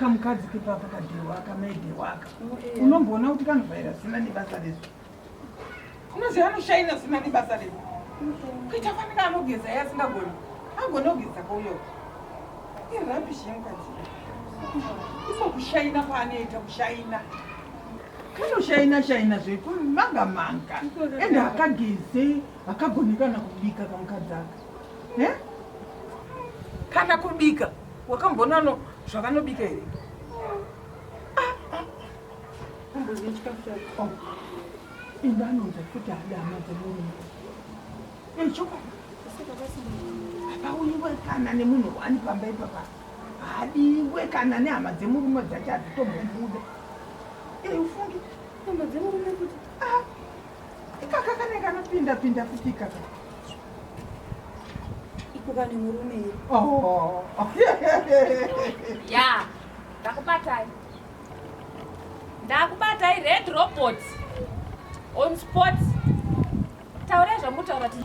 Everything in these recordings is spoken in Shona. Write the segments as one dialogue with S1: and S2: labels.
S1: kamukadzi kepapa kadehwa Amai Dehwa unomboona kuti kanovhaira zina nebasa rezvo unoziva anoshaina zina nebasa rezvo kuita fanika anogeza yasingagoni agona kugeza kauyo irabishi yemukadzi iso kushaina kwaanoita kushaina kanoshaina zvekumanga ende akageze akagoni kana kubika kamukadzi aka kana kubika wakambonano zvakanobika here inde anonza kuti adama dzemurume apauyiwe kana nemunhu wani pamba ipapa hadiwe kana nehama dzemurume dzacho hadzitombobuda ufungi hama dzemurume kuti ikaka kane kanopinda futi ikaka
S2: ikukane murume
S3: ya ndakubatai red robot on spot taura zvamutaura ti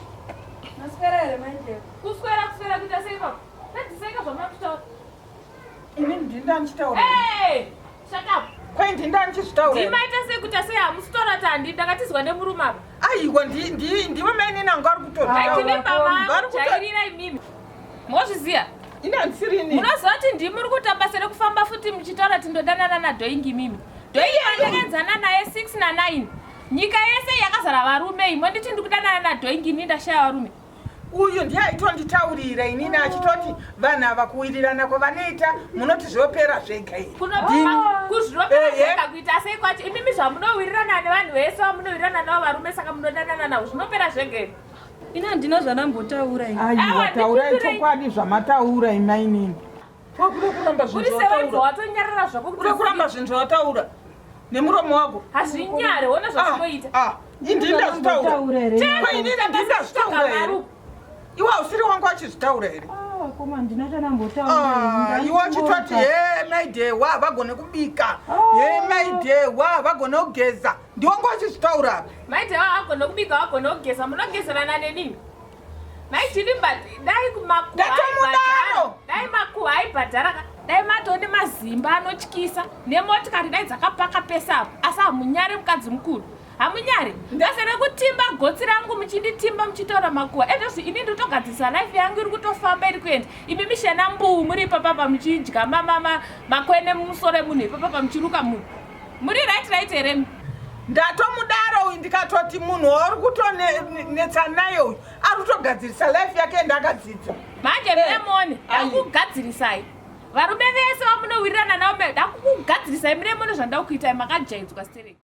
S2: maswera here manje
S3: kuswera kuita sei papa ndadziseka zvamutaura
S1: ini ndinda ndichitaura
S3: shut up
S1: kwai ndinda ndichitaura
S3: ndimaita sei kuti sei hamusitaura tandi ndakatizwa nemurume apa
S1: aiwa ndiwe mainini ngari
S3: kutoaitine baba jairira imimi mozviziya
S1: ina handisirini
S3: munoziva kuti ndimi muri kutamba sere kufamba futi muchitaura tindodanana nadhoingi mimi dhoingi vandakenzana naye 6 na9 nyika yese yakazara varume imo nditi ndikudanana nadhoingi ini ndashaya varume
S1: uyu ndiye aitonditaurira inini achitoti vanhu ava kuwirirana kwavanoita munoti zvopera zvega
S3: kuzviropera zvega kuita sei kwacho imimi zvamunowirirana nevanhu vese vamunowirirana navo varume saka munodanana navo zvinopera zvega here
S2: ina handina zvanambotaura
S1: aiwa taurai chokwadi zvamataura imainini
S3: watonyarara
S1: zvakuramba zvinhu zvawataura nemuromo wako
S3: hazvinyare ona zvazvinoita
S1: indinda zvitaura kwainini ndinda zvitaura here iwe usiri wangu achizvitaura here
S2: koma handina zvanambotaura
S1: iwe achitoti Amai Dehwa havagone kubika Amai Dehwa havagone kugeza ndiwangu achizvitaura
S3: Amai Dehwa havagone kubika havagone kugeza munogezerana nenini Mai Jilimba dai makuhwa aibhadhara dai matone mazimba anotyisa nemotikari dai dzakapaka pesa apo asi hamunyari mukadzi mukuru hamunyari ndasere kutimba gotsi rangu muchinditimba muchitaura makuhwa endozvi ini ndotogadzisa life yangu iri kutofamba iri kuenda imi mishena mbuu muri ipapapa muchidya makwene mumusoro emunhu ipapapa muchiruka munhu muri right here
S1: ndatomudaro uyu ndikatoti munhu wauri kutonetsa naye uyu ari kutogadzirisa life yake endakadzidza
S3: manje mune ndakugadzirisai varume vese vamunowirirana navo ndakukugadzirisai mune zvandaukuitai makajaidzwa stereki